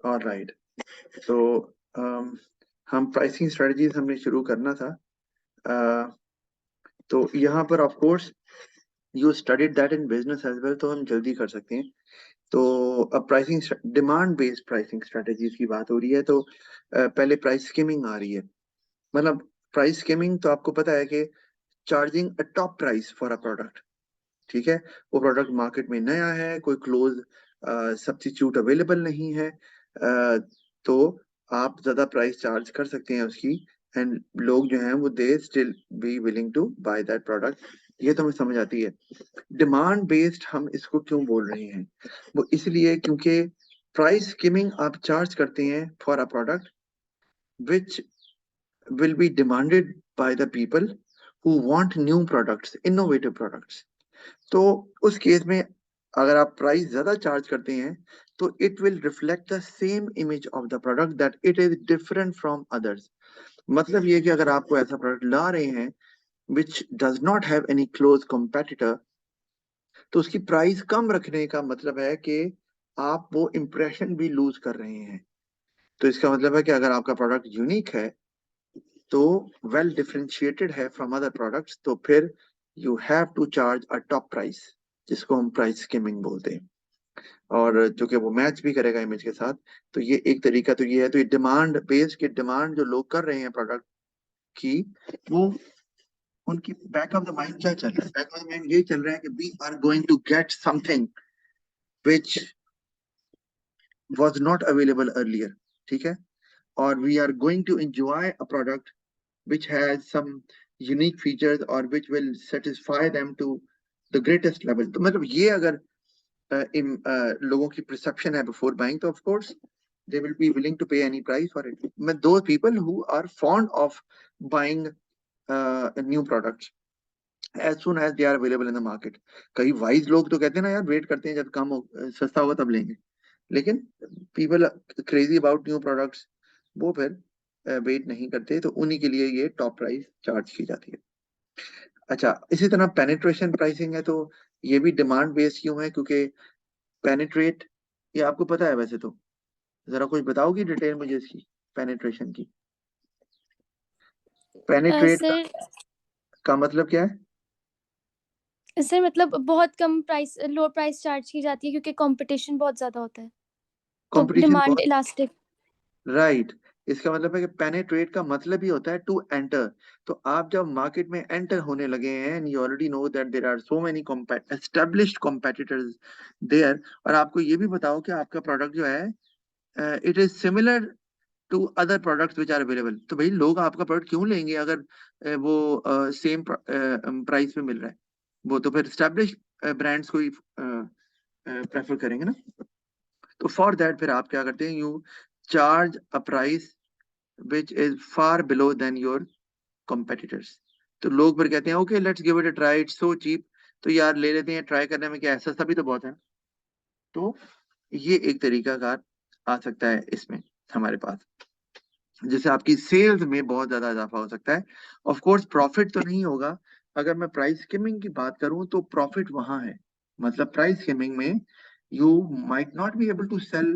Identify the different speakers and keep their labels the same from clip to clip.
Speaker 1: Alright. तो हम pricing strategies हमने शुरू करना था। uh, तो यहाँ पर of course you studied that in business as well, तो हम जल्दी कर सकते हैं। तो अब pricing demand based pricing strategies की बात हो रही है, तो पहले प्राइस स्कीमिंग आ रही है। मतलब प्राइस स्कीमिंग तो आपको पता है कि charging a top price for a product. ठीक है, वो प्रोडक्ट मार्केट में नया है, कोई क्लोज सब्स्टिट्यूट अवेलेबल नहीं है, तो आप ज्यादा प्राइस चार्ज कर सकते हैं उसकी, एंड लोग जो हैं वो they still be willing to buy that product. ये तो हमें समझ आती है। डिमांड बेस्ड हम इसको क्यों बोल रहे हैं? वो इसलिए क्योंकि प्राइस स्कीमिंग आप चार्ज करते हैं for a product which will be demanded by the people who want new products, innovative products. तो उस केस में अगर आप प्राइस ज्यादा चार्ज करते हैं तो it will reflect the same image of the product that it is different from others. मतलब ये कि अगर आपको ऐसा प्रोडक्ट ला रहे हैं which does not have any close competitor, तो उसकी प्राइस कम रखने का मतलब है कि आप वो इम्प्रेशन भी लूज कर रहे हैं। तो इसका मतलब है कि अगर आपका प्रोडक्ट यूनिक है, तो वेल डिफरेंशिएटेड है फ्रॉम अदर प्रोडक्ट्स, तो फिर you have to charge a top price, जिसको हम प्राइस स्कीमिंग बोलते हैं, और जो कि वो मैच भी करेगा इमेज के साथ। तो ये एक तरीका तो ये है। तो ये डिमांड बेस्ड की डिमांड जो लोग कर रहे हैं प्रोडक्ट की, वो उनकी बैक ऑफ द माइंड क्या चल रहा है? बैक ऑफ द माइंड ये चल रहा है कि we are going to get something which was not available earlier। ठीक है, और we are going to enjoy a product which has some unique features or which will satisfy them to the greatest level। तो मतलब ये अगर लोगों की perception है before buying, तो of course they will be willing to pay any price for it। those people who are fond of buying new products as soon as they are available in the market। कई wise लोग तो कहते हैं ना यार, wait करते हैं जब कम हो, सस्ता होगा तब लेंगे। लेकिन people crazy about new products, वो फिर वेट नहीं करते, तो उन्हीं के लिए ये टॉप प्राइस चार्ज की जाती है। अच्छा, इसी तरह पेनिट्रेशन प्राइसिंग है, तो ये भी डिमांड बेस्ड क्यों है? क्योंकि पेनिट्रेट, ये आपको पता है वैसे तो, जरा कुछ बताओगी डिटेल मुझे इसकी, पेनिट्रेशन की। पेनिट्रेट
Speaker 2: सर
Speaker 1: का मतलब क्या है?
Speaker 2: सर मतलब बहुत कम प्राइस, लो प्राइस चार्ज की जाती है क्योंकि कंपटीशन बहुत ज़्यादा होता है, तो
Speaker 1: कंपटीशन
Speaker 2: डिमांड
Speaker 1: बहुत,
Speaker 2: इलास्टिक।
Speaker 1: राइट। इसका मतलब है कि पेनेट्रेट का मतलब ही होता है टू एंटर। तो आप जब मार्केट में एंटर होने लगे हैं, and you already know that there are so many established competitors there, और आपको ये भी बताओ कि आपका प्रोडक्ट जो है it is similar to other products which are available, तो भाई लोग आपका प्रोडक्ट क्यों लेंगे अगर वो सेम प्राइस में मिल रहा है? वो तो फिर एस्टेब्लिश्ड ब्रांड्स को ही प्रेफर करेंगे ना। तो फॉर दैट फिर आप क्या करते हैं? You charge a price which is far below than your competitors। तो लोग फिर कहते हैं okay let's give it a try, it's so cheap, तो यार ले लेते हैं, ट्राई करने में क्या है, सस्ता भी तो बहुत है। तो ये एक तरीका कार आ सकता है इसमें हमारे पास, जिससे आपकी सेल्स में बहुत ज्यादा इजाफा हो सकता है। ऑफ कोर्स प्रॉफिट तो नहीं होगा। अगर मैं प्राइस स्कीमिंग की बात करूं तो प्रॉफिट वहां है। मतलब प्राइस स्कीमिंग में you might not be able to sell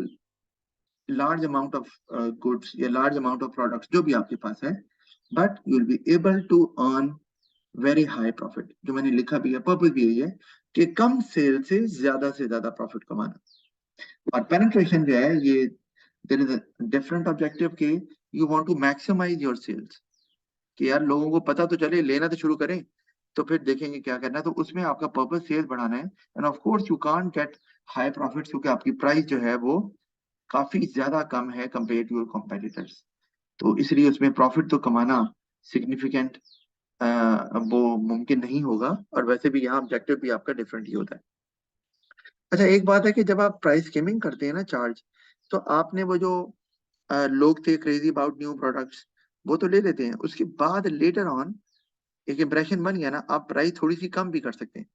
Speaker 1: large amount of goods या लार्ज अमाउंट ऑफ प्रोडक्ट्स जो भी आपके पास है, but you will be able to earn very high profit. जो मैंने लिखा भी है, पर्पज भी यही है कि कम सेल से ज्यादा प्रॉफिट कमाना। और पेनिट्रेशन जो है ये, there is a different objective कि you want to maximize your sales, कि यार लोगों को पता तो चले, लेना तो शुरू करें, तो फिर देखेंगे क्या करना है। तो उसमें आपका पर्पज सेल्स बढ़ाना है, end of course you can't get high profit क्योंकि आपकी प्राइस जो है वो काफी ज्यादा कम है कंपेयर टू योर कॉम्पिटिटर्स। तो इसलिए उसमें प्रॉफिट तो कमाना सिग्निफिकेंट वो मुमकिन नहीं होगा, और वैसे भी यहाँ ऑब्जेक्टिव भी आपका डिफरेंट ही होता है। अच्छा, एक बात है कि जब आप प्राइस स्कीमिंग करते हैं ना चार्ज, तो आपने वो जो लोग थे क्रेजी अबाउट न्यू प्रोडक्ट्स, वो तो ले लेते हैं, उसके बाद लेटर ऑन एक इम्प्रेशन बन गया ना, आप प्राइस थोड़ी सी कम भी कर सकते हैं,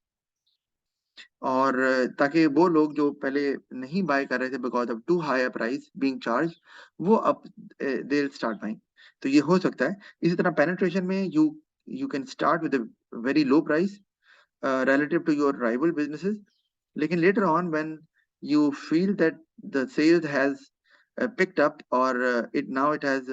Speaker 1: और ताकि वो लोग जो पहले नहीं बाय कर रहे थे because of too high price being charge, वो अब दे स्टार्ट बाइंग। तो ये हो सकता है। इसी तरह पेनिट्रेशन में you you can start with a very low price relative to your rival businesses, लेकिन later on when you feel that the sales has picked up और it now it has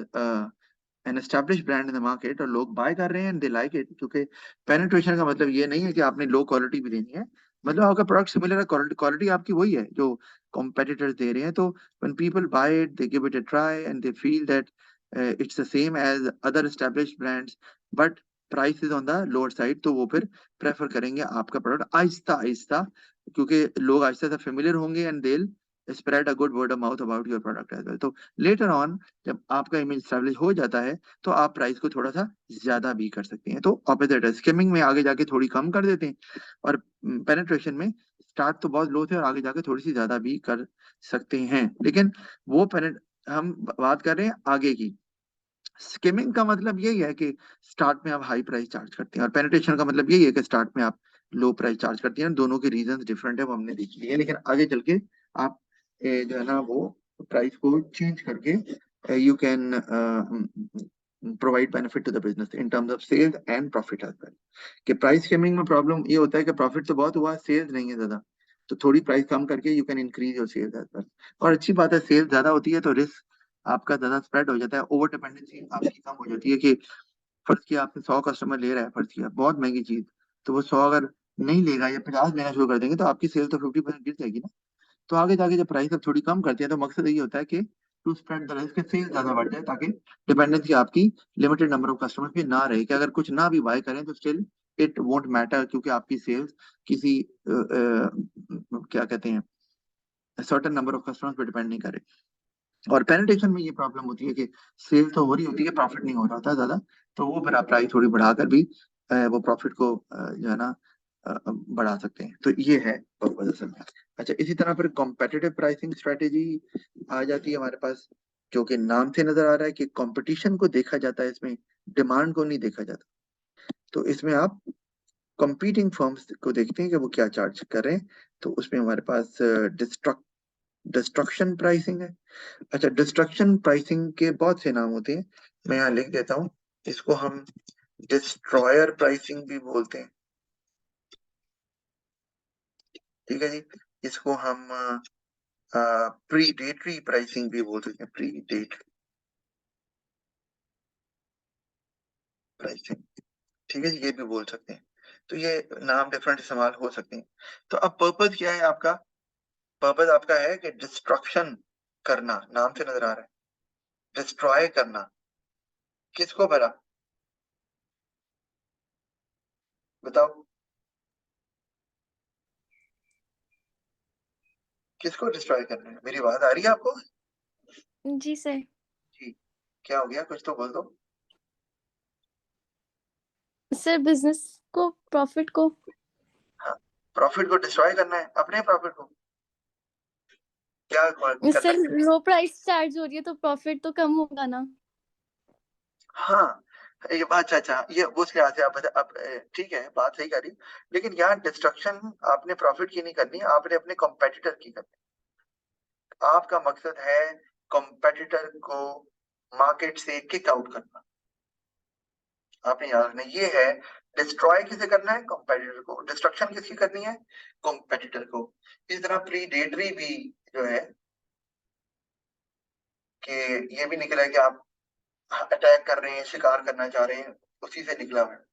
Speaker 1: an established brand in the market और लोग bye कर रहे हैं and they like it, क्योंकि penetration का मतलब ये नहीं है कि आपने लो क्वालिटी भी देनी है, मतलब आपका प्रोडक्ट सिमिलर है, क्वालिटी आपकी वही है जो competitors दे रहे हैं. तो when people buy it they give it a try and they feel that it's the same as other established brands but price is on the lower side, तो वो फिर प्रेफर करेंगे आपका प्रोडक्ट आहिस्ता आहिस्ता, क्योंकि लोग आहिस्ता आहिस्ता फेमिलियर होंगे and they spread a good word of mouth about your product as well. तो later on जब आपका इमेज स्टैब्लिश हो जाता है तो आप प्राइस को थोड़ा सा ज्यादा भी कर सकते हैं. तो ऑपोजिट है, स्किमिंग में आगे जाके थोड़ी कम कर देते हैं और पेनिट्रेशन में स्टार्ट तो बहुत लो थे और आगे जाके थोड़ी सी ज्यादा भी कर सकते हैं. लेकिन वो पेनेट हम बात कर रहे हैं आगे की. स्किमिंग का मतलब यही है कि स्टार्ट में आप हाई प्राइस चार्ज करते हैं और पेनिट्रेशन का मतलब यही है कि स्टार्ट में आप लो प्राइस चार्ज करते हैं. दोनों के रीजंस डिफरेंट है, वो हमने देख लिए, लेकिन आगे चल के आप जो है ना वो प्राइस को चेंज करके you can provide benefit to the business in terms of sales and profit as well. कि प्राइस स्किमिंग में प्रॉब्लम ये होता है कि प्रॉफिट तो बहुत हुआ, सेल्स नहीं है ज्यादा, तो थोड़ी प्राइस कम करके you can increase your sales as well. और अच्छी बात है, सेल्स ज्यादा होती है तो रिस्क आपका ज्यादा स्प्रेड हो जाता है, ओवर डिपेंडेंसी आपकी कम हो जाती है. कि फर्ज किया आपने 100 कस्टमर ले रहा है, फर्ज किया बहुत महंगी चीज, तो वो 100 अगर नहीं लेगा या 50 लेना शुरू कर देंगे तो आपकी सेल तो 50% गिर जाएगी ना. तो आगे जाके जब प्राइस अब थोड़ी कम करते हैं तो मकसद यही होता है कि to spread the risk, sale ज्यादा बढ़ जाए ताकि डिपेंडेंसी आपकी लिमिटेड नंबर ऑफ कस्टमर पे ना रहे, कि अगर कुछ ना भी बाय करें तो स्टिल इट वोंट मैटर, क्योंकि आपकी सेल्स किसी क्या कहते हैं सर्टेन नंबर ऑफ कस्टमर्स पे डिपेंड नहीं करे. और पेनिट्रेशन में ये प्रॉब्लम होती है कि सेल तो हो रही होती है, प्रॉफिट नहीं हो रहा होता ज्यादा, तो वो फिर आप प्राइस थोड़ी बढ़ाकर भी वो प्रॉफिट को जो है ना बढ़ा सकते हैं. तो ये है पर्पज असल में. अच्छा, इसी तरह फिर कॉम्पिटिटिव प्राइसिंग स्ट्रेटेजी आ जाती है हमारे पास, जो कि नाम से नजर आ रहा है कि कंपटीशन को देखा जाता है, इसमें डिमांड को नहीं देखा जाता. तो इसमें आप कंपीटिंग फर्म्स को देखते हैं कि वो क्या चार्ज कर रहे हैं. तो उसमें हमारे पास डिस्ट्रक्शन प्राइसिंग है. अच्छा, डिस्ट्रक्शन प्राइसिंग के बहुत से नाम होते हैं, मैं यहाँ लिख देता हूँ. इसको हम डिस्ट्रॉयर प्राइसिंग भी बोलते हैं, ठीक है जी. इसको हम प्रीडेटरी प्राइसिंग भी बोल सकते हैं, प्रीडेटरी प्राइसिंग, ठीक है जी, ये भी बोल सकते हैं. तो ये नाम डिफरेंट इस्तेमाल हो सकते हैं. तो अब पर्पज क्या है आपका? पर्पज आपका है कि डिस्ट्रक्शन करना, नाम से नजर आ रहा है, डिस्ट्रॉय करना. किसको भला बताओ, किसको डिस्ट्रॉय करना है? मेरी बात आ रही है आपको?
Speaker 2: जी सर।
Speaker 1: जी, क्या हो गया, कुछ तो बोल दो.
Speaker 2: सर बिजनेस को, प्रॉफिट को।
Speaker 1: हाँ, प्रॉफिट को डिस्ट्रॉय करना है, अपने प्रॉफिट को क्या करना
Speaker 2: सर
Speaker 1: है?
Speaker 2: लो प्राइस चार्ज हो रही है तो प्रॉफिट तो कम होगा ना।
Speaker 1: हाँ, ये बात, अच्छा अच्छा, ये उस लिहाज से आप अब ठीक है, बात सही करी. लेकिन यहाँ डिस्ट्रक्शन आपने प्रॉफिट की नहीं करनी, आपने अपने कॉम्पिटिटर की करनी. आपका मकसद है कॉम्पिटिटर को मार्केट से किक आउट करना. आपने याद रखना ये है. डिस्ट्रॉय किसे करना है? कॉम्पिटिटर को. डिस्ट्रक्शन किसकी करनी है? कॉम्पिटिटर को. इस तरह प्रीडेटरी भी जो है कि ये भी निकला है कि आप अटैक कर रहे हैं, शिकार करना चाह रहे हैं, उसी से निकला हुआ है.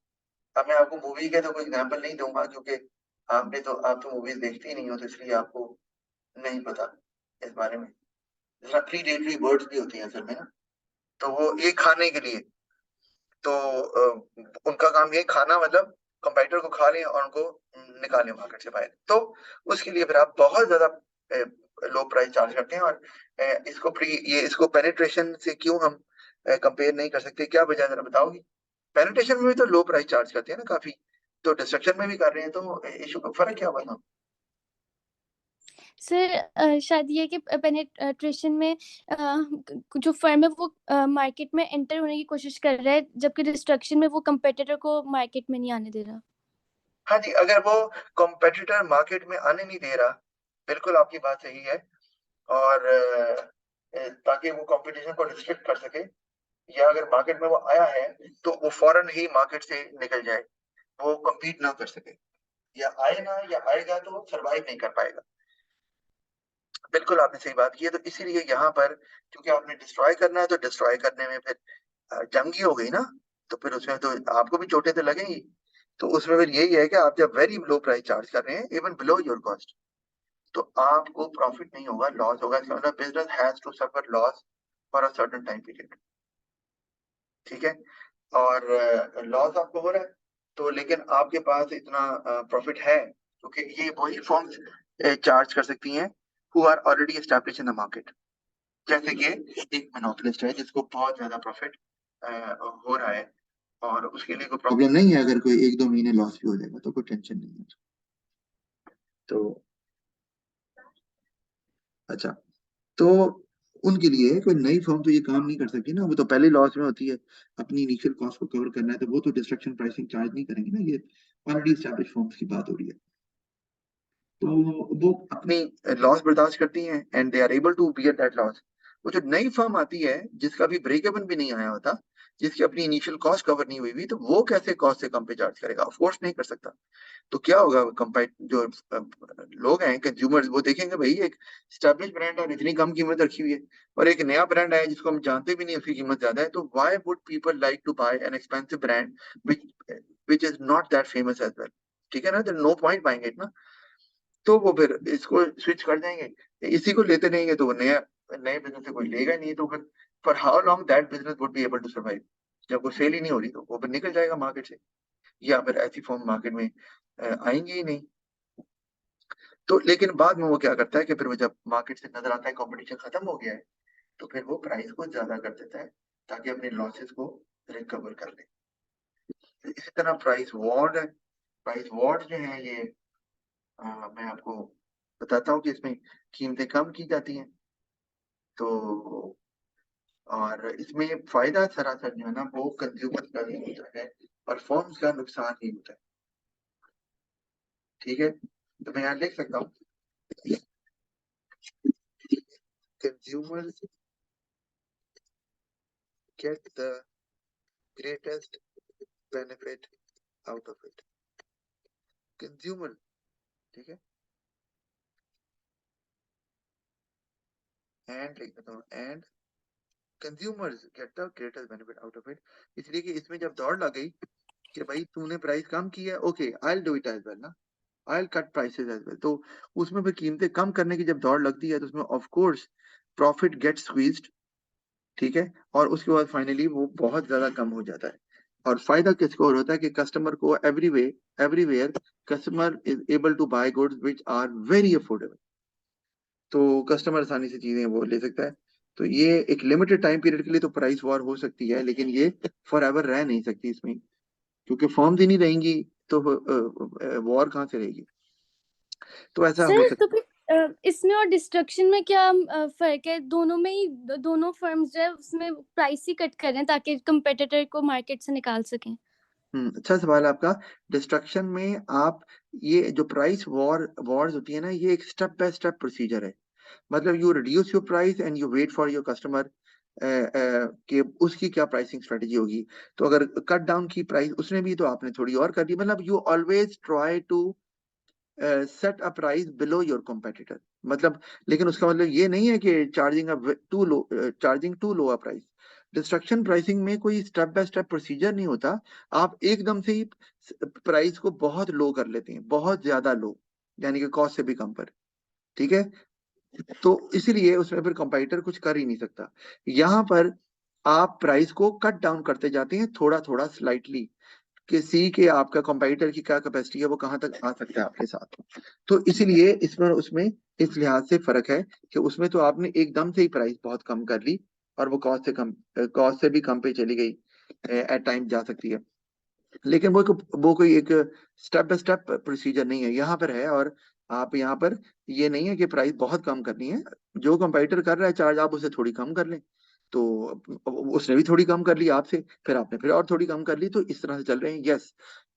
Speaker 1: अब मैं आपको मूवी के तो कोई एग्जाम्पल नहीं दूंगा, क्योंकि आप तो मूवीज देखते ही नहीं हो, तो इसलिए आपको नहीं पता इस बारे में. जैसा प्रीडेटरी बर्ड्स भी होती हैं असल में ना, तो वो ये खाने के लिए, तो उनका काम ये खाना, मतलब कंप्यूटर को खा लें और उनको निकालें मार्केट से बाहर. तो उसके लिए फिर आप बहुत ज्यादा लो प्राइस चार्ज करते हैं. और इसको पेनिट्रेशन से क्यों हम कंपेयर नहीं कर सकते? क्या वजह जरा बताओगी? पेनिट्रेशन में भी तो लो प्राइस चार्ज करते हैं ना काफी, तो डिस्ट्रक्शन में भी कर रहे हैं, तो इशू का फर्क क्या हुआ ना?
Speaker 2: सर शायद ये कि पेनिट्रेशन में जो फर्म है वो मार्केट में एंटर होने की कोशिश कर रहा है, जबकि डिस्ट्रक्शन में वो कंपेटिटर को मार्केट में नहीं आने दे रहा।
Speaker 1: हाँ जी, अगर वो कॉम्पिटिटर मार्केट में आने नहीं दे रहा, बिल्कुल आपकी बात सही है. और ताकि वो कंपटीशन को रिस्ट्रिक्ट कर सके, या अगर मार्केट में वो आया है तो वो फौरन ही मार्केट से निकल जाए, वो compete ना कर सके, या आए ना, या आएगा तो वो सरवाइव नहीं कर पाएगा. बिल्कुल आपने सही बात की है। तो इसीलिए यहाँ पर क्योंकि आपने डिस्ट्रॉय करना है, तो डिस्ट्रॉय करने में फिर जंगी हो गई ना, तो फिर उसमें तो आपको भी चोटें तो लगेंगी। तो उसमें फिर यही है कि आप जब वेरी लो प्राइस चार्ज कर रहे हैं, इवन बिलो योर कॉस्ट, तो आपको प्रॉफिट नहीं होगा, लॉस होगा। इसका मतलब business has to suffer loss for a certain time period, ठीक है। और लॉस आपको हो रहा है, तो लेकिन आपके पास इतना प्रॉफिट है, क्योंकि ये वही फॉर्म्स चार्ज कर सकती हैं who are already establish in the market. जैसे कि एक मोनोपोलिस्ट है जिसको बहुत ज्यादा प्रॉफिट हो रहा है, और उसके लिए कोई प्रॉब्लम नहीं है, अगर कोई 1-2 महीने लॉस भी हो जाएगा तो कोई टेंशन नहीं है। तो अच्छा, तो उनके लिए कोई नई फर्म तो ये काम नहीं कर सकती ना, वो तो पहले लॉस में होती है। अपनी इनिशियल कॉस्ट को कवर करना है, तो वो तो डिस्ट्रक्शन प्राइसिंग चार्ज नहीं करेंगे ना। ये ऑलरेडी एस्टैब्लिश फर्म्स की बात हो रही है, तो वो अपनी लॉस बर्दाश्त करती हैं and they are able to bear that loss. वो जो नई फर्म आती है जिसका भी ब्रेक इवन भी नहीं आया होता, जिसकी अपनी इनिशियल कॉस्ट कवर नहीं हुई, तो वो कैसे कॉस्ट से कम पे चार्ज करेगा? ऑफ कोर्स नहीं कर सकता। तो क्या होगा, कंपेट जो लोग हैं कंज्यूमर्स, वो देखेंगे भाई एक स्टैब्लिश ब्रांड और इतनी कम कीमत रखी हुई है, और एक नया ब्रांड आया जिसको हम जानते भी नहीं, उसकी कीमत ज्यादा है, तो why would people like to buy an expensive brand which which is not that famous as well? ठीक है ना, there no point buying it ना। तो वो फिर इसको स्विच कर देंगे, इसी को लेते रहेंगे, तो वो नया नए बिजनेस से कोई लेगा ही नहीं। तो फिर for how long that business would be able to survive? जब वो सेल ही नहीं हो रही, तो वो फिर निकल जाएगा मार्केट से, या फिर ऐसी फॉर्म मार्केट में आएंगे ही नहीं। तो लेकिन बाद में वो क्या करता है कि फिर वो जब मार्केट से नजर आता है कंपटीशन खत्म हो गया है, तो फिर वो प्राइस को ज्यादा कर देता है ताकि अपने लॉसेस को रिकवर कर ले। तो इसी तरह प्राइस वॉर है। प्राइस वॉर जो है ये मैं आपको बताता हूँ कि इसमें कीमतें कम की जाती हैं। तो और इसमें फायदा सरासर जो है ना, वो कंज्यूमर का ही होता है, और फर्म्स का नुकसान ही होता है। ठीक है, तो मैं यहाँ लिख सकता हूँ, consumers get the greatest benefit out of it. Consumer, ठीक है, एंड लिख देता हूँ, and consumers get the greatest benefit out of it. इसलिए कि इसमें जब दौड़ लग गई कि भाई तूने प्राइस कम किया, okay I will do it as well ना, I will cut prices as well. तो उसमें फिर कीमतें कम करने की जब दौड़ लगती है, तो उसमें of course profit gets squeezed, ठीक है। और उसके बाद फाइनली वो बहुत ज्यादा कम हो जाता है। और फायदा किसको और होता है कि कस्टमर को everywhere customer is able to buy goods which are very affordable. तो कस्टमर आसानी से चीजें वो ले सकता है। तो ये एक लिमिटेड टाइम पीरियड के लिए तो प्राइस वॉर हो सकती है, लेकिन ये फॉर एवर रह नहीं सकती इसमें, क्योंकि फॉर्म्स ही नहीं रहेंगी, तो वॉर कहाँ से रहेगी? तो ऐसा हो
Speaker 2: सर तो
Speaker 1: सकता
Speaker 2: फिर इसमें और डिस्ट्रक्शन में क्या फर्क है? दोनों में ही दोनों फर्म्स जो है उसमें प्राइस ही कट कर रहे हैं ताकि कंपेटिटर को मार्केट से निकाल सकें।
Speaker 1: है। अच्छा सवाल है आपका। डिस्ट्रक्शन में आप, ये जो प्राइस वॉर्स होती है ना, ये एक स्टेप बाय स्टेप प्रोसीजर है। मतलब you reduce your price and you wait for your customer कि उसकी क्या प्राइसिंग स्ट्रेटेजी होगी। तो अगर कट डाउन की प्राइस उसने भी, तो आपने थोड़ी और कर दी। मतलब you always try to set a price below your competitor. मतलब, लेकिन उसका मतलब ये नहीं है कि charging too low a price. Destruction pricing में कोई स्टेप बाय स्टेप प्रोसीजर नहीं होता। आप एकदम से ही प्राइस को बहुत लो कर लेते हैं, बहुत ज्यादा लो, यानी कि कॉस्ट से भी कम पर, ठीक है। तो इसीलिए उसमें फिर कंपटीटर कुछ कर ही नहीं सकता। यहाँ पर आप प्राइस को कट डाउन करते जाते हैं थोड़ा थोड़ा स्लाइटली, कि सी के आपका कंपटीटर की क्या कैपेसिटी है, वो कहाँ तक आ सकता है आपके साथ। तो इसीलिए इसमें उसमें इस लिहाज से फर्क है कि उसमें तो आपने एकदम से ही प्राइस बहुत कम कर ली, और वो कॉस्ट से भी कम पे चली गई, एट टाइम जा सकती है। लेकिन वो कोई एक स्टेप बाय स्टेप प्रोसीजर नहीं है, यहाँ पर है। और आप यहाँ पर ये नहीं है कि प्राइस बहुत कम करनी है। जो कंपटीटर कर रहा है चार्ज, आप उसे थोड़ी कम कर लें। तो उसने भी थोड़ी कम कर ली आपसे, फिर आपने फिर और थोड़ी कम कर ली, तो इस तरह से चल रहे हैं। Yes,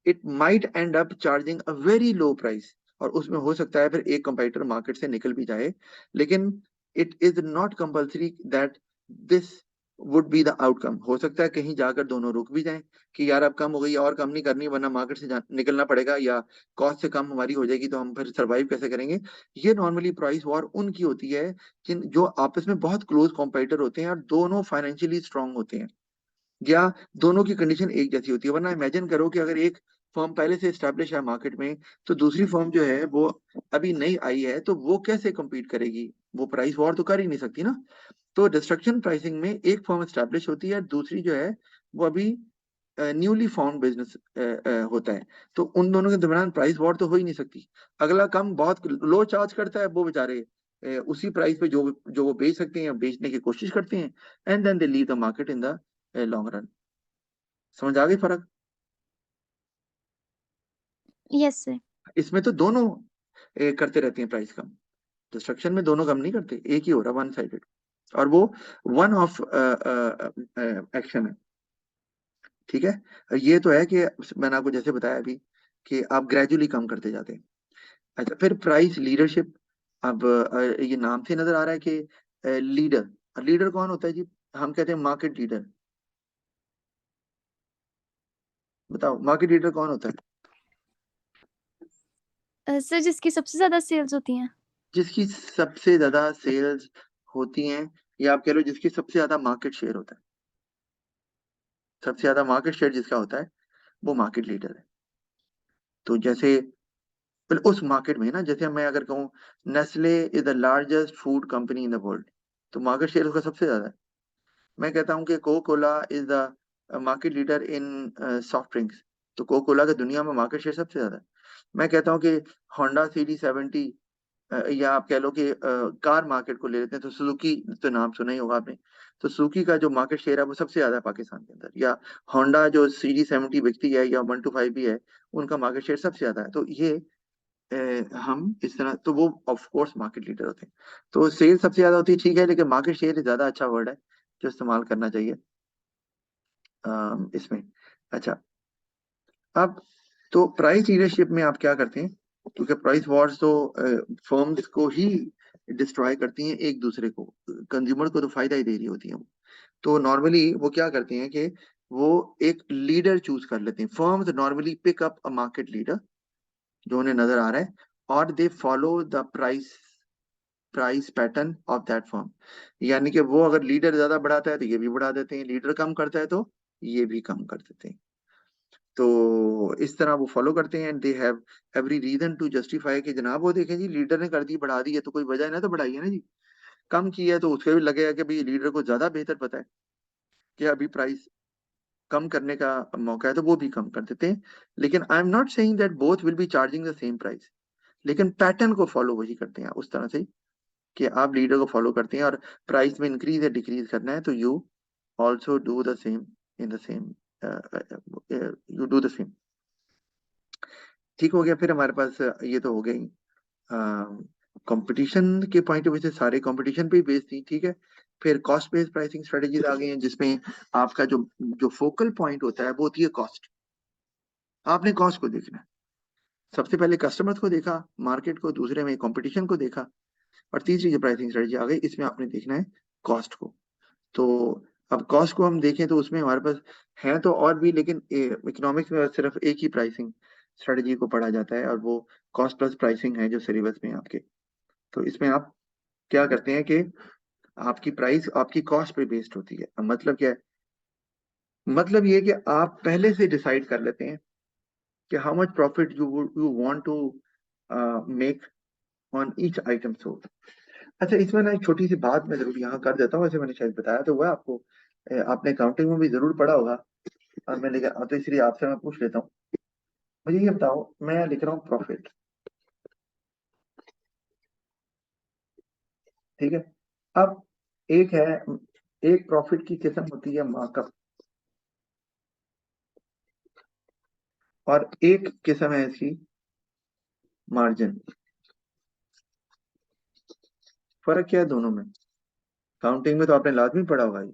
Speaker 1: it might and up charging a very low price, और उसमें हो सकता है फिर एक कंपटीटर मार्केट से निकल भी जाए। लेकिन it is not compulsory that this would be the outcome. हो सकता है कहीं जाकर दोनों रुक भी जाएं कि यार अब कम हो गई और कम नहीं करनी वरना मार्केट से निकलना पड़ेगा, या कॉस्ट से कम हमारी हो जाएगी तो हम फिर सरवाइव कैसे करेंगे। ये नॉर्मली प्राइस वॉर उनकी होती है जिन जो आपस में बहुत क्लोज कॉम्पिटिटर होते हैं और दोनों फाइनेंशियली स्ट्रांग होते हैं, या दोनों की कंडीशन एक जैसी होती है। वरना इमेजिन करो कि अगर एक फर्म पहले से स्टैब्लिश है मार्केट में, तो दूसरी फर्म जो है वो अभी नई आई है, तो वो कैसे compete करेगी? वो प्राइस वॉर तो कर ही नहीं सकती ना। तो डिस्ट्रक्शन प्राइसिंग में एक फर्म स्टैब्लिश होती है, दूसरी जो है वो अभी न्यूली फाउंड बिजनेस होता है। तो उन दोनों के दरमियान प्राइस वॉर तो हो ही नहीं सकती। अगला कम बहुत लो चार्ज करता है, वो बेचारे उसी प्राइस पे जो वो बेच सकते हैं बेचने की कोशिश करते हैं, and then they leave the market in the long run. समझ आ गई फर्क?
Speaker 2: Yes sir.
Speaker 1: इसमें तो दोनों करते रहते हैं प्राइस कम। डिस्ट्रक्शन में दोनों कम नहीं करते, एक ही हो रहा, वन साइडेड, और वो वन ऑफ एक्शन है। ठीक है, ये तो है कि मैंने आपको जैसे बताया अभी कि आप ग्रेजुअली कम करते जाते हैं। अच्छा, फिर प्राइस लीडरशिप। अब ये नाम से नजर आ रहा है कि लीडर, लीडर कौन होता है जी? हम कहते हैं मार्केट लीडर। बताओ मार्केट लीडर कौन होता है?
Speaker 2: सर जिसकी सबसे ज्यादा सेल्स होती हैं।
Speaker 1: जिसकी सबसे ज्यादा सेल्स होती हैं, या आप कह लो जिसकी सबसे ज्यादा मार्केट शेयर होता है। सबसे ज्यादा मार्केट शेयर जिसका होता है वो मार्केट लीडर है। तो जैसे उस मार्केट में ना, जैसे मैं अगर कहूँ Nestle is the largest food company in the world, तो मार्केट शेयर उसका सबसे ज्यादा है। मैं कहता हूँ कि Coca Cola is the market leader in soft drinks, तो कोको कोला का दुनिया में मार्केट शेयर सबसे ज्यादा है। मैं कहता हूँ कि होंडा CD70, या आप कह लो कि कार मार्केट को ले लेते हैं तो सुजुकी, तो नाम सुना ही होगा आपने। तो सुजुकी का जो मार्केट शेयर है वो सबसे ज्यादा है पाकिस्तान के अंदर। या होंडा जो CD70 बिकती है, या 125 भी है, उनका मार्केट शेयर सबसे ज्यादा है। तो ये हम इस तरह, तो वो ऑफ कोर्स मार्केट लीडर होते हैं। तो सेल सबसे ज्यादा होती है, ठीक है, लेकिन मार्केट शेयर ज्यादा अच्छा वर्ड है जो इस्तेमाल करना चाहिए इसमें। अच्छा, अब तो प्राइस लीडरशिप में आप क्या करते हैं? क्योंकि प्राइस वॉर्स तो फर्म्स को ही डिस्ट्रॉय करती हैं, एक दूसरे को, कंज्यूमर को तो फायदा ही दे रही होती है वो। तो नॉर्मली वो क्या करते हैं कि वो एक लीडर चूज कर लेते हैं। Firms normally pick up a market leader जो उन्हें नजर आ रहा है, और they follow the price pattern of that firm. यानी कि वो अगर लीडर ज्यादा बढ़ाता है तो ये भी बढ़ा देते हैं, लीडर कम करता है तो ये भी कम कर देते हैं। तो इस तरह वो फॉलो करते हैं, and they have every reason to justify कि जनाब वो देखें जी, लीडर ने कर दी, बढ़ा दी है तो कोई वजह है ना, तो बढ़ाई है ना जी। कम की है तो उसके भी लगेगा कि भाई लीडर को ज्यादा बेहतर पता है कि अभी प्राइस कम करने का मौका है, तो वो भी कम कर देते हैं। लेकिन I am not saying that both will be charging the same price, लेकिन पैटर्न को फॉलो वही करते हैं उस तरह से कि आप लीडर को फॉलो करते हैं, और प्राइस में इंक्रीज या डिक्रीज करना है तो you also do the same in the same, you do the same. ठीक हो गया। फिर हमारे पास ये तो हो गई कंपटीशन के पॉइंट ऑफ व्यू से, सारे कंपटीशन पे बेस्ड थी, ठीक है। फिर कॉस्ट बेस्ड प्राइसिंग स्ट्रेटेजीज आ गई हैं, जिसमें आपका जो जो फोकल पॉइंट होता है वो होती है कॉस्ट। आपने कॉस्ट को देखना है। सबसे पहले कस्टमर्स को देखा, मार्केट को, दूसरे में कंपटीशन को देखा, और तीसरी जो प्राइसिंग स्ट्रेटेजी आ गई इसमें आपने देखना है कॉस्ट को। तो अब कॉस्ट को हम देखें तो उसमें हमारे पास है तो और भी, लेकिन इकोनॉमिक्स में सिर्फ एक ही प्राइसिंग स्ट्रेटेजी को पढ़ा जाता है, और वो कॉस्ट प्लस प्राइसिंग है जो सिलेबस में है आपके। तो इसमें आप क्या करते हैं कि आपकी प्राइस आपकी कॉस्ट पे बेस्ड होती है। अब मतलब क्या है? मतलब ये कि आप पहले से डिसाइड कर लेते हैं कि how much profit you want to make on each item sold. अच्छा, इसमें ना एक छोटी सी बात मैं जरूर यहाँ कर देता हूँ, वैसे मैंने शायद बताया तो हुआ आपको, आपने अकाउंटिंग में भी जरूर पढ़ा होगा, और मैं लेकर तो इसलिए आपसे मैं पूछ लेता हूँ। मुझे ये बताओ, मैं लिख रहा हूँ प्रॉफिट, ठीक है। अब एक है, एक प्रॉफिट की किस्म होती है मार्कअप, और एक किस्म है इसकी मार्जिन। फर्क क्या है दोनों में? काउंटिंग में तो आपने लाजमी पढ़ा होगा ये।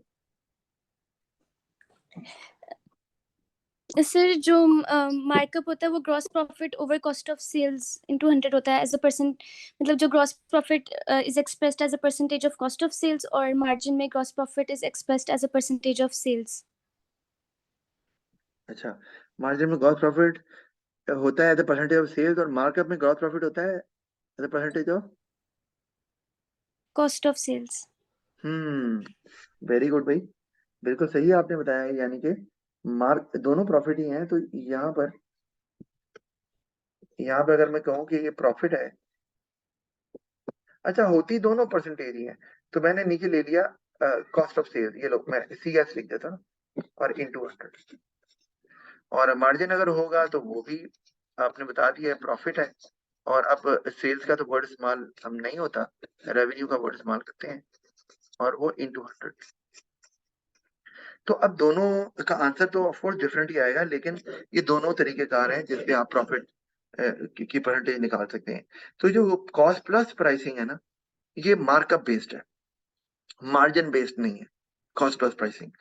Speaker 2: सर जो मार्कअप होता है वो gross profit over cost of sales into 100 होता है एज अ परसेंट, मतलब जो gross profit is expressed as a percentage of cost of sales, और मार्जिन में gross profit is expressed as a percentage of sales.
Speaker 1: अच्छा, margin में gross profit होता है as a percentage of sales, और markup में ग्रॉस प्रॉफिट होता है as a percentage of.
Speaker 2: Cost of sales.
Speaker 1: Very good भाई, बिल्कुल सही आपने बताया है। यानी कि मार्क दोनों प्रॉफिट ही हैं। तो यहाँ पर अगर मैं कहूँ कि ये प्रॉफिट है, अच्छा होती दोनों परसेंटेज ही है, तो मैंने नीचे ले लिया कॉस्ट ऑफ सेल्स। ये लो, मैं सी एस लिख देता ना, और इनटू 100। और मार्जिन अगर होगा तो वो भी आपने बता दिया है, प्रॉफिट है। और अब सेल्स का तो वर्ड इस्तेमाल हम नहीं होता, रेवेन्यू का वर्ड इस्तेमाल करते हैं, और वो इनटू 100। तो अब दोनों का आंसर तो ऑफकोर्स डिफरेंट ही आएगा, लेकिन ये दोनों तरीकेकार हैं जिससे आप प्रॉफिट की परसेंटेज निकाल सकते हैं। तो जो कॉस्ट प्लस प्राइसिंग है ना, ये मार्कअप बेस्ड है, मार्जिन बेस्ड नहीं है, कॉस्ट प्लस प्राइसिंग।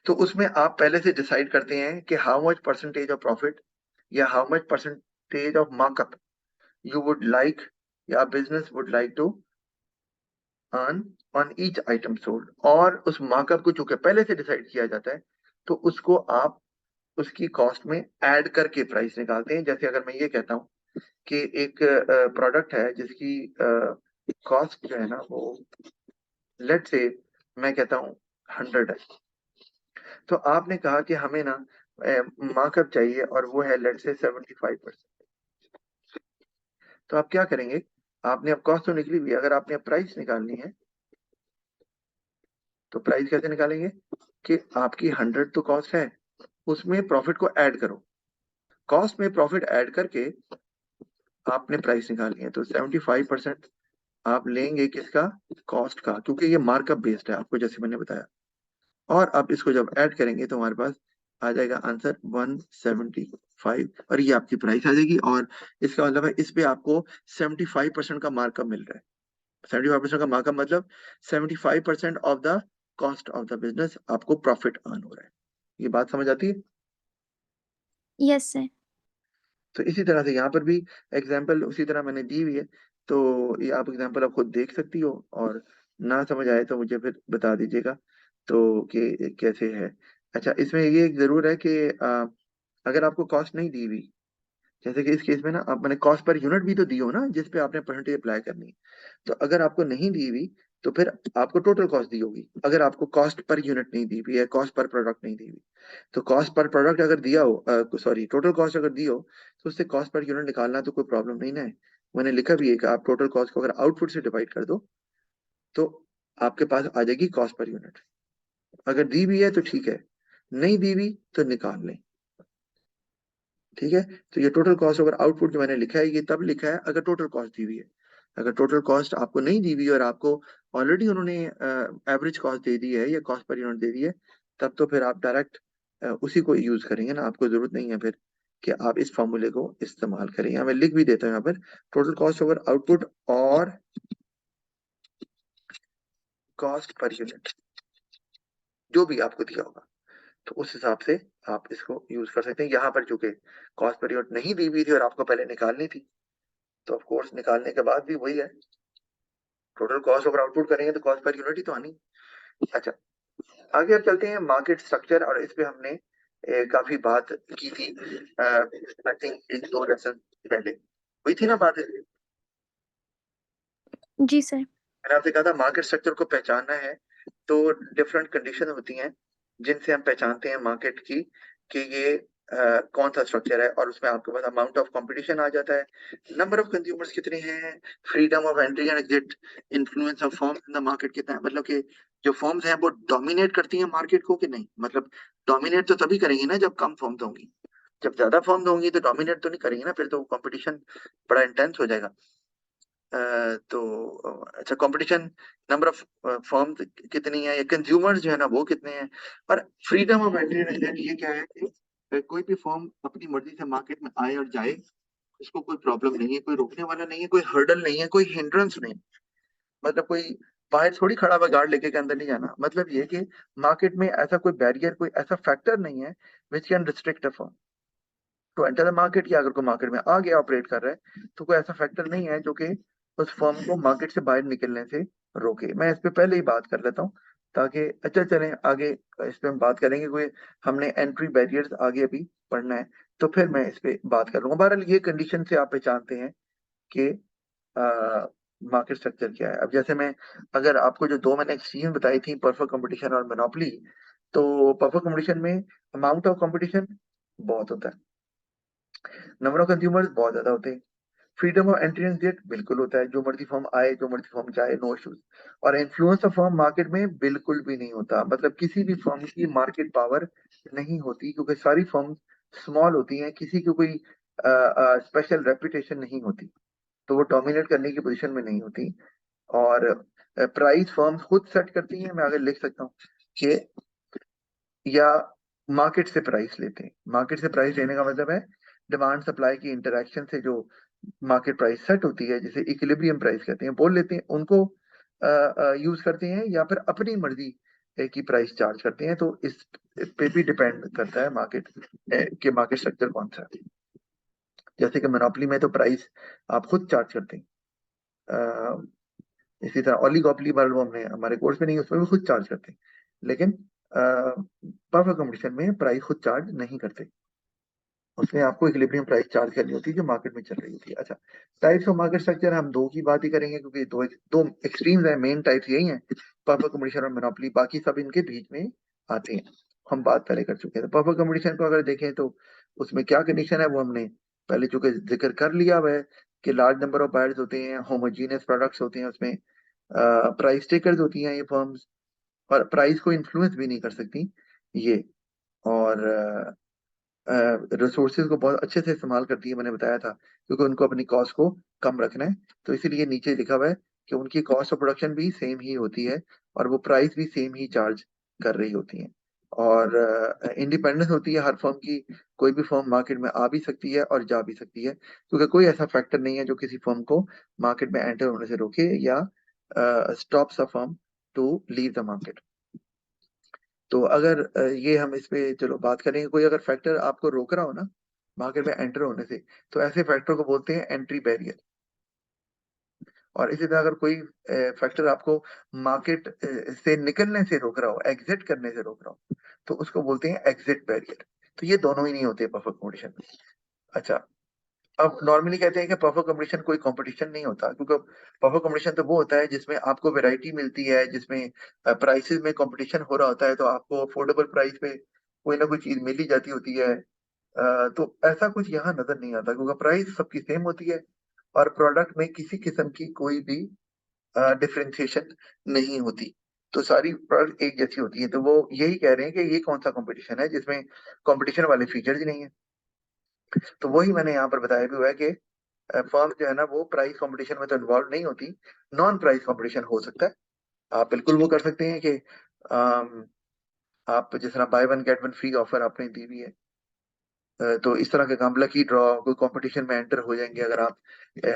Speaker 1: तो उसमें आप पहले से डिसाइड करते हैं कि how much percentage of profit या how much percentage of markup you would like, या business would like to earn on each item sold। और उस मार्कअप को चूंकि पहले से डिसाइड किया जाता है, तो उसको आप उसकी कॉस्ट में ऐड करके प्राइस निकालते हैं। जैसे अगर मैं ये कहता हूँ कि एक प्रोडक्ट है जिसकी कॉस्ट जो है ना, वो लेट से मैं कहता हूँ 100 है, तो आपने कहा कि हमें ना मार्कअप चाहिए, और वो है लेट से 75%। तो आप क्या करेंगे, आपने अब कॉस्ट तो निकली हुई है, अगर आपने अब प्राइस निकालनी है, तो प्राइस कैसे निकालेंगे कि आपकी 100 तो कॉस्ट है, उसमें प्रॉफिट को ऐड करो, कॉस्ट में प्रॉफिट ऐड करके आपने प्राइस निकालनी है। तो 75% आप लेंगे किसका, कॉस्ट का, क्योंकि ये मार्कअप बेस्ड है, आपको जैसे मैंने बताया। और अब इसको जब ऐड करेंगे तो हमारे पास आ जाएगा आंसर 175, और ये आपकी प्राइस आ जाएगी। और इसका मतलब है इस पे आपको 75% का मार्कअप मिल रहा है। 75% का मार्कअप मतलब 75% of the cost of the business आपको प्रॉफिट अर्न हो रहा है। ये बात समझ आती है।
Speaker 2: Yes sir.
Speaker 1: तो इसी तरह से यहाँ पर भी एग्जाम्पल उसी तरह मैंने दी हुई है। तो ये आप एग्जाम्पल आप खुद देख सकती हो, और ना समझ आए तो मुझे फिर बता दीजिएगा तो कि कैसे है। अच्छा, इसमें ये एक जरूर है कि अगर आपको कॉस्ट नहीं दी हुई, जैसे कि इस केस में ना, आप मैंने कॉस्ट पर यूनिट भी तो दी हो ना जिस पे आपने परसेंटेज अप्लाई करनी है। तो अगर आपको नहीं दी हुई, तो फिर आपको टोटल कॉस्ट दी होगी। अगर आपको कॉस्ट पर यूनिट नहीं दी हुई है, कॉस्ट पर प्रोडक्ट नहीं दी हुई, तो कॉस्ट पर प्रोडक्ट अगर दिया हो, सॉरी टोटल कॉस्ट अगर दी हो, तो उससे कॉस्ट पर यूनिट निकालना तो कोई प्रॉब्लम नहीं ना है। मैंने लिखा भी है कि आप टोटल कॉस्ट को अगर आउटपुट से डिवाइड कर दो, तो आपके पास आ जाएगी कॉस्ट पर यूनिट। अगर दी हुई है तो ठीक है, नहीं दी हुई तो निकाल लें। ठीक है, तो ये टोटल कॉस्ट अगर आउटपुट जो मैंने लिखा है, ये तब लिखा है अगर टोटल कॉस्ट दी हुई है। अगर टोटल कॉस्ट आपको नहीं दी हुई और आपको ऑलरेडी उन्होंने एवरेज कॉस्ट दे दी है या कॉस्ट पर यूनिट दे दी है, तब तो फिर आप डायरेक्ट उसी को यूज करेंगे ना, आपको जरूरत नहीं है फिर कि आप इस फॉर्मूले को इस्तेमाल करें। यहाँ मैं लिख भी देता हूँ यहाँ पर, टोटल कॉस्ट ओवर आउटपुट और कॉस्ट पर यूनिट, जो भी आपको दिया होगा, तो उस हिसाब से आप इसको यूज कर सकते हैं। यहाँ पर चूंकि कॉस्ट पर यूनिट नहीं दी हुई थी और आपको पहले निकालनी थी, तो ऑफ कोर्स निकालने के बाद भी वही है, टोटल कॉस्ट ओवर आउटपुट करेंगे तो कॉस्ट पर यूनिट ही तो आनी। अच्छा, आगे अब चलते हैं मार्केट स्ट्रक्चर, और इस पे हमने काफी बात की थी, आई थिंक एक दो लेसन पहले हुई थी ना बात।
Speaker 2: जी सर।
Speaker 1: मैंने आपसे कहा था मार्केट स्ट्रक्चर को पहचानना है, तो डिफरेंट कंडीशन होती हैं जिनसे हम पहचानते हैं मार्केट की कि ये कौन सा स्ट्रक्चर है। और उसमें आपके पास अमाउंट ऑफ कंपटीशन आ जाता है, नंबर ऑफ कंज्यूमर्स कितने हैं, freedom of entry and exit, influence of firms in the market कितना है। मतलब कि जो फर्म्स हैं वो डोमिनेट करती हैं मार्केट को कि नहीं। मतलब डोमिनेट तो तभी करेंगी ना जब कम फर्म्स होंगी, जब ज्यादा फर्म्स होंगी तो डोमिनेट तो नहीं करेंगी ना, फिर तो कंपटीशन बड़ा इंटेंस हो जाएगा। तो अच्छा, कंपटीशन, नंबर ऑफ फर्म कितनी है, या कंज्यूमर्स जो है ना वो कितने हैं। और freedom of entry and exit, ये क्या है कि कोई भी फर्म अपनी मर्जी से मार्केट में आए और जाए, उसको कोई प्रॉब्लम नहीं है, कोई रोकने वाला नहीं है, कोई हर्डल नहीं है, कोई हिंड्रेंस नहीं। मतलब कोई बाहर थोड़ी खड़ा हुआ गार्ड लेके के अंदर नहीं जाना। मतलब ये कि मार्केट में ऐसा कोई बैरियर, कोई ऐसा फैक्टर नहीं है which can restrict a firm. To enter the market, या अगर कोई मार्केट में आ गया ऑपरेट कर रहा है तो कोई ऐसा फैक्टर नहीं है जो कि उस फर्म को मार्केट से बाहर निकलने से रोके। मैं इस पे पहले ही बात कर लेता हूँ ताकि अच्छा चलें आगे। इस पे हम बात करेंगे, कोई हमने एंट्री बैरियर्स आगे अभी पढ़ना है तो फिर मैं इस पे बात कर लूंगा। बहरहाल ये कंडीशन से आप पहचानते हैं कि मार्केट स्ट्रक्चर क्या है। अब जैसे मैं अगर आपको जो दो मैंने एक्सट्रीम बताई थी, परफेक्ट कंपटीशन और मोनोपोली, तो परफेक्ट कंपटीशन में अमाउंट ऑफ कंपटीशन बहुत होता है, नंबर ऑफ कंज्यूमर्स बहुत ज्यादा होते हैं, freedom of entry and exit बिल्कुल होता है, जो मर्जी फर्म आए जो मर्जी फर्म जाए, नो इश्यूज। और इन्फ्लुएंस ऑफ फर्म मार्केट में बिल्कुल भी नहीं होता, मतलब किसी भी फर्म की मार्केट पावर नहीं होती क्योंकि सारी फर्म स्मॉल होती हैं, किसी की कोई स्पेशल रेपुटेशन नहीं होती, तो वो डोमिनेट करने की पोजीशन में नहीं होती। और प्राइस फर्म्स खुद सेट करती हैं, मैं आगे लिख सकता हूँ कि या मार्केट से प्राइस लेते हैं। मार्केट से प्राइस लेने का मतलब है डिमांड सप्लाई की इंटरेक्शन से जो मार्केट प्राइस सेट होती है, जिसे इक्विलिब्रियम प्राइस कहते हैं, बोल लेते हैं, उनको यूज करते हैं या फिर अपनी मर्जी की प्राइस चार्ज करते हैं। तो इस पे भी डिपेंड करता है मार्केट के मार्केट स्ट्रक्चर कौन सा है। जैसे कि मोनोपोली में तो प्राइस आप खुद चार्ज करते हैं, इसी तरह ओलिगोपोली वाला वो हमने हमारे कोर्स में नहीं, उसमें भी खुद चार्ज करते हैं, लेकिन परफेक्ट कंपटीशन में प्राइस खुद चार्ज नहीं करते, उसमें आपको इक्विलिब्रियम प्राइस चार्ज करनी होती है जो मार्केट में चल रही होती है। अच्छा, टाइप्स ऑफ मार्केट स्ट्रक्चर हम दो की बात ही करेंगे क्योंकि दो दो एक्सट्रीम्स हैं, मेन टाइप्स यही हैं, परफेक्ट कंपटीशन और मोनोपोली, बाकी सब इनके बीच में आते हैं। हम बात पहले कर चुके हैं। तो परफेक्ट कंपटीशन को अगर देखें तो उसमें क्या कंडीशन है वो हमने पहले चूंकि जिक्र कर लिया हुआ है कि लार्ज नंबर ऑफ बायर्स होते हैं, होमोजीनियस प्रोडक्ट्स होते हैं, उसमें प्राइस टेकर्स होती हैं ये फर्म्स, और प्राइस को इन्फ्लुएंस भी नहीं कर सकती ये, और रिसोर्सेज को बहुत अच्छे से इस्तेमाल करती है, मैंने बताया था, क्योंकि उनको अपनी कॉस्ट को कम रखना है। तो इसीलिए नीचे लिखा हुआ है कि उनकी कॉस्ट ऑफ प्रोडक्शन भी सेम ही होती है और वो प्राइस भी सेम ही चार्ज कर रही होती है। और इंडिपेंडेंस होती है हर फर्म की, कोई भी फर्म मार्केट में आ भी सकती है और जा भी सकती है, क्योंकि कोई ऐसा फैक्टर नहीं है जो किसी फर्म को मार्केट में एंटर होने से रोके या stops a firm to leave the market. तो अगर ये हम इस पे चलो बात करेंगे, कोई अगर फैक्टर आपको रोक रहा हो ना मार्केट में एंटर होने से, तो ऐसे फैक्टर को बोलते हैं एंट्री बैरियर। और इसी तरह अगर कोई फैक्टर आपको मार्केट से निकलने से रोक रहा हो, एग्जिट करने से रोक रहा हो, तो उसको बोलते हैं एग्जिट बैरियर। तो ये दोनों ही नहीं होते परफेक्ट कंडीशन में। अच्छा, अब नॉर्मली कहते हैं कि परफेक्ट कंपटीशन कोई कंपटीशन नहीं होता, क्योंकि परफेक्ट कंपटीशन तो वो होता है जिसमें आपको वैरायटी मिलती है, जिसमें प्राइसेस में कंपटीशन हो रहा होता है, तो आपको अफोर्डेबल प्राइस पे कोई ना कोई चीज मिल ही जाती होती है। तो ऐसा कुछ यहाँ नजर नहीं आता क्योंकि प्राइस सबकी सेम होती है और प्रोडक्ट में किसी किस्म की कोई भी डिफरेंशिएशन नहीं होती, तो सारी प्रोडक्ट एक जैसी होती है। तो वो यही कह रहे हैं कि ये कौन सा कंपटीशन है जिसमें कंपटीशन वाले फीचर्स ही नहीं है। तो वही मैंने यहाँ पर बताया भी हुआ है कि फर्म जो है ना वो प्राइस कंपटीशन में तो इन्वॉल्व नहीं होती, नॉन प्राइस कंपटीशन हो सकता है। आप बिल्कुल वो कर सकते हैं कि अम, आप जिस तरह by one get one free offer आपने दी हुई है, तो इस तरह के काम, लकी ड्रॉ, कोई कंपटीशन में एंटर हो जाएंगे अगर आप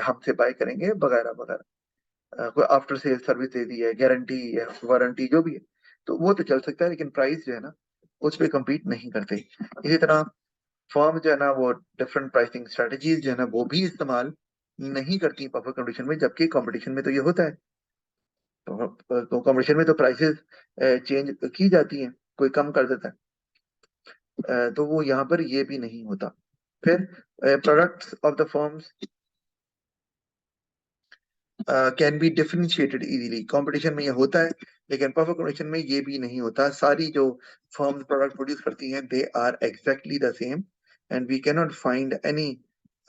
Speaker 1: हमसे बाय करेंगे वगैरह वगैरह, कोई आफ्टर सेल सर्विस दे दी है, गारंटी या वारंटी जो भी है, तो वो तो चल सकता है, लेकिन प्राइस जो है ना उस पर कम्पीट नहीं करते। इसी तरह फर्म जो है ना वो डिफरेंट प्राइसिंग स्ट्रेटजीज जो है ना वो भी इस्तेमाल नहीं करती परफेक्ट कंडीशन में, जबकि कंपटीशन में तो ये होता है। तो कंपटीशन में तो प्राइसेस चेंज की जाती हैं, कोई कम कर देता है, तो वो यहाँ पर ये भी नहीं होता। फिर products of the firms can be differentiated easily, competition में ये होता है लेकिन परफेक्ट कंडीशन में ये भी नहीं होता। सारी जो फर्म्स प्रोडक्ट प्रोड्यूस करती हैं they are exactly the same and we can not find any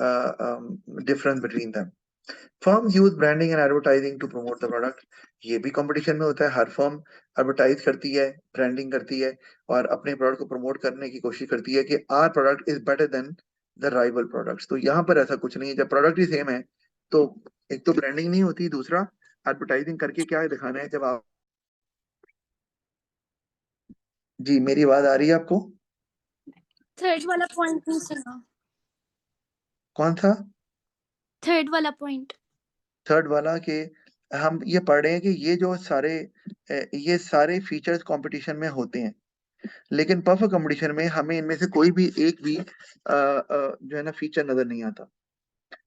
Speaker 1: difference between them. Firms use branding and advertising to promote the product, ये भी कंपटीशन में होता है, हर फर्म एडवर्टाइज करती है, ब्रांडिंग करती है और अपने प्रोडक्ट को प्रमोट करने की कोशिश करती है कि our product is better than the rival products. तो यहाँ पर ऐसा कुछ नहीं है, जब प्रोडक्ट ही सेम है तो एक तो ब्रांडिंग नहीं होती, दूसरा एडवर्टाइजिंग करके क्या दिखाना है। जब आप, जी मेरी आवाज आ रही है आपको?
Speaker 2: थर्ड वाला पॉइंट नहीं सुना।
Speaker 1: कौन सा?
Speaker 2: थर्ड वाला पॉइंट।
Speaker 1: थर्ड वाला के हम ये पढ़ रहे हैं कि ये जो सारे ये सारे फीचर्स कंपटीशन में होते हैं, लेकिन परफेक्ट कंपटीशन में हमें इनमें से कोई भी एक भी जो है ना फीचर नजर नहीं आता।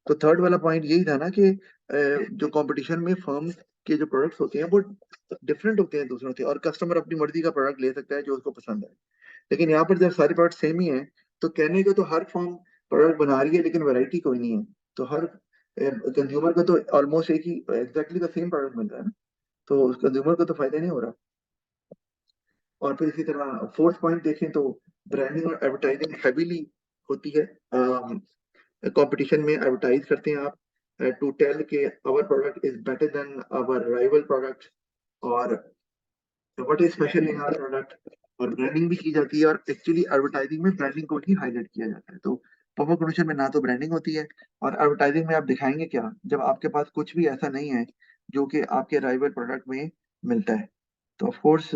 Speaker 1: तो थर्ड वाला पॉइंट यही था ना कि जो कंपटीशन में फर्म के जो प्रोडक्ट्स होते हैं वो डिफरेंट होते हैं दूसरों से, और कस्टमर अपनी मर्जी का प्रोडक्ट ले सकता है जो उसको पसंद है। लेकिन यहाँ पर जब सारे प्रोडक्ट सेम ही है, तो कहने को तो हर फर्म प्रोडक्ट बना रही है लेकिन वैरायटी कोई नहीं है। तो हर कंज्यूमर को तो ऑलमोस्ट एक ही एग्जैक्टली द सेम प्रोडक्ट मिल रहा है ना, तो उस कंज्यूमर को तो फायदा नहीं हो रहा। और फिर इसी तरह फोर्थ पॉइंट देखें तो ब्रांडिंग और एडवर्टाइजिंग हैवीली होती है। कंपटीशन में एडवर्टाइज करते हैं आप टू टेल के our product is better than our rival product, और what is special in our product, और ब्रांडिंग भी की जाती है। और एक्चुअली एडवर्टाइजिंग में ब्रांडिंग को ही हाईलाइट किया जाता है। तो पॉपुलर कंपटीशन में ना तो ब्रांडिंग होती है, और एडवर्टाइजिंग में आप दिखाएंगे क्या जब आपके पास कुछ भी ऐसा नहीं है जो कि आपके राइवल प्रोडक्ट में मिलता है। तो ऑफ कोर्स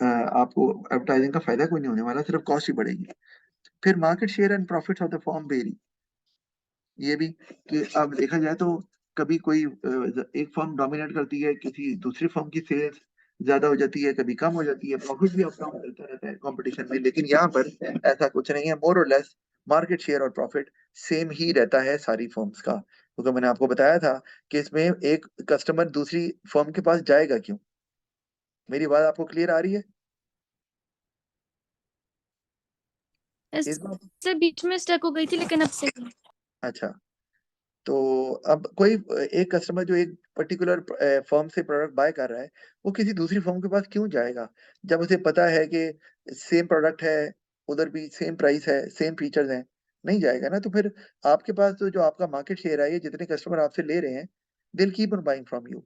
Speaker 1: आपको एडवर्टाइजिंग का फायदा कोई नहीं होने वाला, सिर्फ कॉस्ट ही बढ़ेगी। फिर market share and profits of the firm very, ये भी कि अब देखा जाए तो कभी कोई एक फर्म डोमिनेट करती है, किसी दूसरी फर्म की सेल्स ज्यादा हो जाती है, कभी कम हो जाती है, प्रॉफिट भी अप डाउन करता रहता है कंपटीशन में। लेकिन यहाँ पर ऐसा कुछ नहीं है, मोर और लेस मार्केट शेयर और प्रॉफिट सेम ही रहता है सारी फर्म्स का। क्योंकि मैंने आपको बताया था कि इसमें एक कस्टमर दूसरी फर्म के पास जाएगा क्यों। मेरी बात आपको क्लियर आ रही है इस बात?
Speaker 2: सर बीच में स्टक हो गई थी लेकिन अब सही है।
Speaker 1: अच्छा, तो अब कोई एक कस्टमर जो एक पर्टिकुलर फर्म से प्रोडक्ट बाय कर रहा है, वो किसी दूसरी फर्म के पास क्यों जाएगा जब उसे पता है कि सेम प्रोडक्ट है, उधर भी सेम प्राइस है, सेम फीचर्स हैं। नहीं जाएगा ना। तो फिर आपके पास तो जो आपका मार्केट शेयर है, ये जितने कस्टमर आपसे ले रहे हैं, they'll keep on buying from you.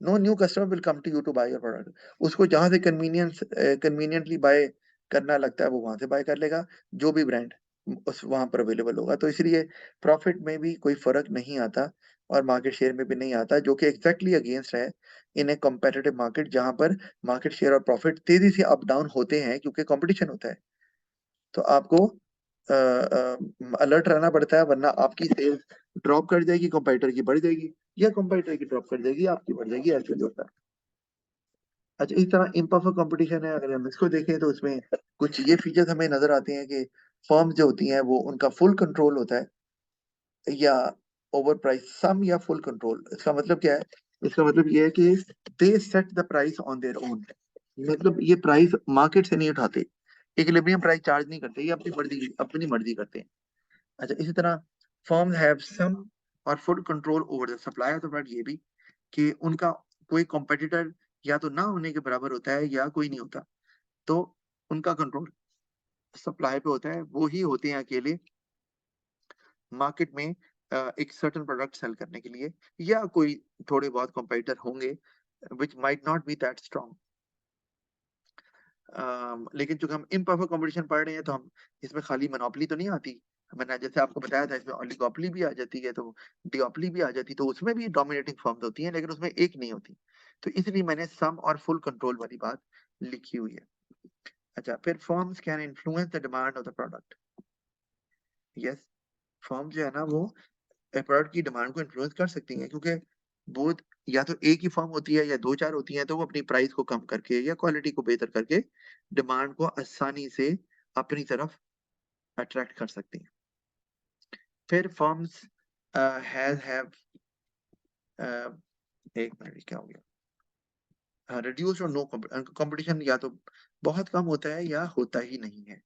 Speaker 1: No new customer will come to you to buy your product. उसको जहां से कन्वीनियंटली बाय करना लगता है वो वहां से बाय कर लेगा, जो भी ब्रांड उस वहां पर अवेलेबल होगा। तो इसलिए प्रॉफिट में भी कोई फर्क नहीं आता, और मार्केट शेयर में भी नहीं आता, जो कि एग्जैक्टली अगेंस्ट है इन ए कॉम्पिटिटिव मार्केट, जहां पर मार्केट शेयर और प्रॉफिट तेजी से अप डाउन होते हैं क्योंकि कंपटीशन होता है। तो आपको अलर्ट रहना पड़ता है, वरना आपकी सेल्स ड्रॉप कर जाएगी, कंपटीटर की बढ़ जाएगी, या कंपटीटर की ड्रॉप कर जाएगी, आपकी बढ़ जाएगी, ऐसे नहीं होता। अच्छा, इस तरह इम्परफेक्ट कंपटीशन है, अगर हम इसको देखें तो इसमें कुछ ये फीचर्स हमें नजर आते हैं कि फर्म जो होती हैं वो उनका फुल कंट्रोल होता है, या ओवर प्राइस सम, या फुल कंट्रोल। इसका मतलब क्या है? इसका मतलब ये है कि they set the price on their own. मतलब ये प्राइस मार्केट से नहीं उठाते, इक्विलिब्रियम प्राइस चार्ज नहीं करते, ये अपनी मर्जी करते हैं। अच्छा, इसी तरह फर्म्स हैव सम और full control over the supply of the product, ये भी कि उनका कोई कॉम्पिटिटर या तो ना होने के बराबर होता है या कोई नहीं होता। तो उनका कंट्रोल सप्लाई पे होता है, वो ही होते हैं अकेले मार्केट में एक सर्टेन प्रोडक्ट सेल करने के लिए, या कोई थोड़े बहुत कंपटीटर होंगे which might not B that strong. लेकिन चूंकि हम इम्परफेक्ट कंपटीशन पढ़ रहे हैं, तो हम इसमें खाली मोनोपोली तो नहीं आती। मैंने जैसे आपको बताया था, इसमें ओलिगोपोली भी आ जाती है, तो डिओपोली भी आ जाती, तो उसमें भी डोमिनेटिंग फर्म्स होती हैं, लेकिन उसमें एक नहीं होती। तो इसलिए मैंने सम और फुल कंट्रोल वाली बात लिखी हुई है। अच्छा, फिर firms can influence the demand of the product. Yes, firm जो है ना वो प्रोडक्ट की डिमांड को इन्फ्लुएंस कर सकती हैं, क्योंकि वो या तो एक ही फर्म होती है या दो चार होती हैं, तो वो अपनी प्राइस को कम करके या क्वालिटी को बेहतर करके डिमांड को आसानी से अपनी तरफ अट्रैक्ट कर सकती हैं। फिर फर्म्स हैव एक मिनट, क्या हो गया, रिड्यूस और नो कंपटीशन, या तो बहुत कम होता है या होता ही नहीं है।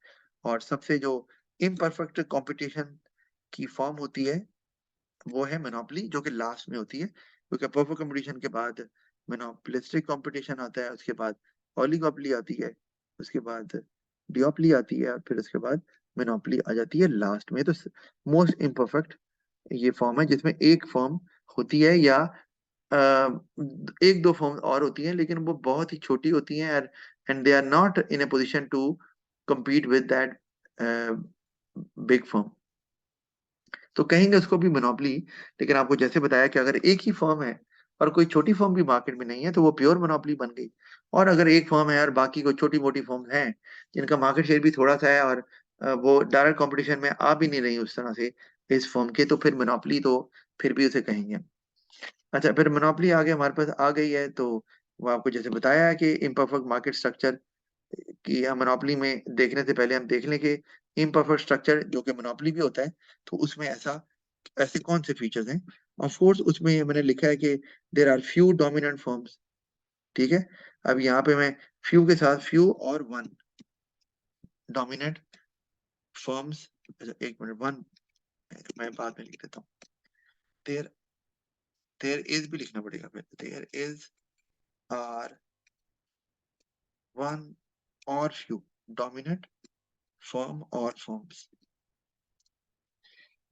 Speaker 1: और सबसे जो इम्परफेक्ट कंपटीशन की फॉर्म होती है वो है मोनोपोली, जो कि लास्ट में होती है, क्योंकि परफेक्ट कंपटीशन के बाद मोनोपोलिस्टिक कंपटीशन आता है, उसके बाद ओलिगोपोली आती है, उसके बाद डिओपोली आती है, और फिर उसके बाद मोनोपोली आ जाती है लास्ट में। तो मोस्ट इम्परफेक्ट ये फॉर्म है जिसमें एक फॉर्म होती है, या एक दो फॉर्म और होती हैं, लेकिन वो बहुत ही छोटी होती हैं, and they are not in a position to compete with that big firm. तो कहेंगे उसको भी मोनोपोली। लेकिन आपको जैसे बताया कि अगर एक ही फर्म है और कोई छोटी फर्म भी मार्केट में नहीं है, तो वो प्योर मोनोपोली बन गई। और अगर एक फर्म है और बाकी कोई छोटी मोटी फर्म हैं जिनका मार्केट शेयर भी थोड़ा सा है, और वो डायरेक्ट कंपटीशन में आ भी नहीं रही उस तरह से इस फर्म के, तो फिर मोनोपोली तो फिर भी उसे कहेंगे। अच्छा, फिर मोनोपोली आगे हमारे पास आ गई है, तो वो आपको जैसे बताया है कि इम्परफेक्ट मार्केट स्ट्रक्चर कि हम मोनोपोली में देखने से पहले हम देख लें कि इम्परफेक्ट स्ट्रक्चर जो कि मोनोपोली भी होता है, तो उसमें ऐसे कौन से फीचर्स हैं। ऑफ कोर्स उसमें मैंने लिखा है कि there are few dominant firms, ठीक है। अब यहाँ पे मैं फ्यू के साथ फ्यू और वन डोमिनेंट फर्म्स, एक मिनट, वन मैं बाद में लिख देता हूँ। देयर देयर इज भी लिखना पड़ेगा फिर, देयर इज आर वन और फ्यू डोमिनेंट फर्म और फर्म्स।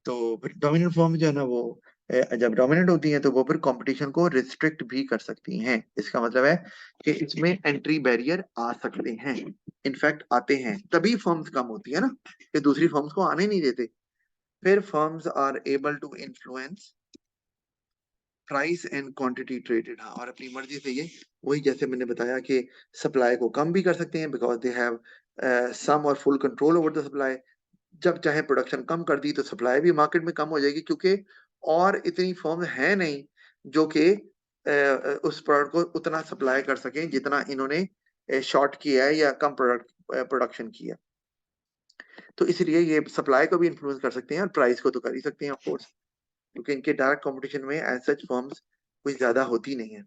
Speaker 1: तो फिर डोमिनेंट फर्म जो है ना वो जब डोमिनेंट होती हैं तो वो फिर कंपटीशन को रिस्ट्रिक्ट भी कर सकती हैं। इसका मतलब है कि इसमें एंट्री बैरियर आ सकते हैं, इनफैक्ट आते हैं, तभी फर्म्स कम होती है ना, कि दूसरी फर्म्स को आने नहीं देते। फिर firms are able to influence price and quantity traded, हाँ, और अपनी मर्जी से ये वही जैसे मैंने बताया कि सप्लाई को कम भी कर सकते हैं बिकॉज दे हैव सम और full control over the supply. जब चाहे प्रोडक्शन कम कर दी तो सप्लाई भी मार्केट में कम हो जाएगी, क्योंकि और इतनी फर्म है नहीं जो कि उस प्रोडक्ट को उतना सप्लाई कर सकें जितना इन्होंने शॉर्ट किया है या कम प्रोडक्शन किया। तो इसलिए ये सप्लाई को भी इन्फ्लुएंस कर सकते हैं और प्राइस को तो कर ही सकते हैं ऑफ कोर्स, क्योंकि इनके डायरेक्ट कंपटीशन में एज सच फर्म्स कोई ज्यादा होती नहीं है।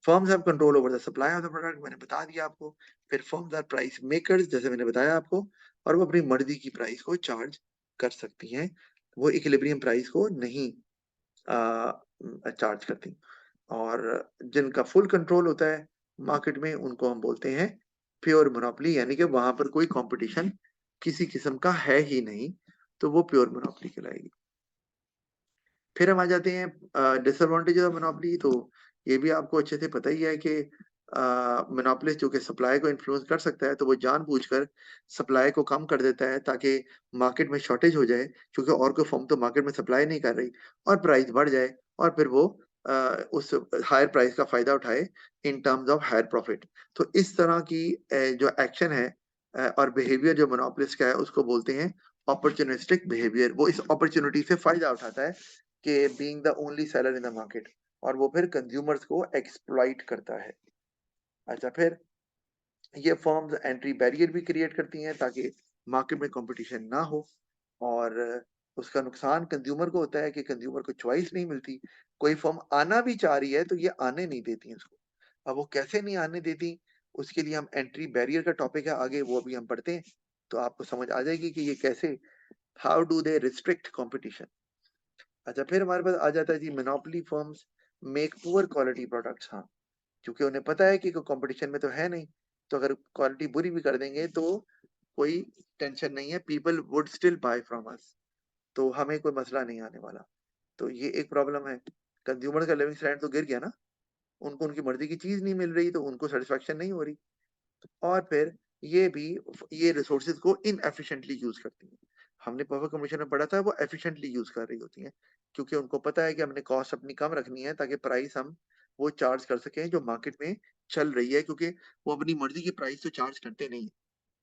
Speaker 1: Firms have control over the supply of the product, मैंने बता दिया आपको। फिर फर्म्स आर प्राइस मेकर्स, जैसे मैंने बताया आपको, और वो अपनी मर्जी की प्राइस को चार्ज कर सकती हैं, वो इक्विलिब्रियम प्राइस को नहीं चार्ज करती। और जिनका फुल कंट्रोल होता है मार्केट में उनको हम बोलते हैं प्योर मोनोपोली, यानी कि वहां पर कोई कंपटीशन किसी किस्म का है ही नहीं, तो वो प्योर मोनोपोली कहलाएगी। फिर हम आ जाते हैं डिसएडवांटेज ऑफ मोनोपोली। तो ये भी आपको अच्छे से पता ही है कि मोनोपोलिस्ट जो कि सप्लाई को इन्फ्लुएंस कर सकता है, तो वो जानबूझकर सप्लाई को कम कर देता है ताकि मार्केट में शॉर्टेज हो जाए, क्योंकि और कोई फर्म तो मार्केट में सप्लाई नहीं कर रही, और प्राइस बढ़ जाए, और फिर वो उस हायर प्राइस का फायदा उठाए in terms of higher profit. तो इस तरह की जो एक्शन है और बिहेवियर जो मोनोपोलिस्ट का है उसको बोलते हैं अपॉर्चुनिस्टिक बिहेवियर। वो इस अपॉर्चुनिटी से फायदा उठाता है कि being the only seller in the market, और वो फिर कंज्यूमर्स को एक्सप्लॉइट करता है। अच्छा, फिर ये फर्म्स एंट्री बैरियर भी क्रिएट करती हैं ताकि मार्केट में कंपटीशन ना हो, और उसका नुकसान कंज्यूमर को होता है कि कंज्यूमर को चॉइस नहीं मिलती। कोई फर्म आना भी चाह रही है तो ये आने नहीं देती उसको। अब वो कैसे नहीं आने देती, उसके लिए हम एंट्री बैरियर का टॉपिक है आगे, वो अभी हम पढ़ते हैं, तो आपको समझ आ जाएगी कि ये कैसे, how do they restrict competition. अच्छा, फिर हमारे पास आ जाता है जी monopoly firms make poor quality products, हाँ, क्योंकि उन्हें पता है कि कोई कंपटीशन में तो है नहीं, तो अगर क्वालिटी बुरी भी कर देंगे तो कोई टेंशन नहीं है, people would still buy from us, तो हमें कोई मसला नहीं आने वाला। तो ये एक प्रॉब्लम है, कंज्यूमर का लिविंग स्टैंडर्ड तो गिर गया ना, उनको उनकी मर्जी की चीज नहीं मिल रही तो उनको सेटिस्फेक्शन नहीं हो रही। और फिर ये भी ये रिसोर्सेज को इनएफिशिएंटली यूज करती हैं। हमने परफेक्ट कंपटीशन में पढ़ा था वो एफिशिएंटली यूज कर रही होती हैं, क्योंकि उनको पता है कि हमने कॉस्ट अपनी कम रखनी है ताकि प्राइस हम वो चार्ज कर सकें जो मार्केट में चल रही है, क्योंकि वो अपनी मर्जी की प्राइस तो चार्ज करते नहीं,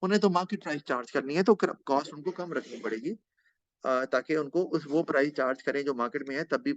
Speaker 1: उन्हें तो मार्केट प्राइस चार्ज करनी है, तो कॉस्ट उनको कम रखनी पड़ेगी ताकि उनको उस वो प्राइस चार्ज करें जो मार्केट में है, तब भी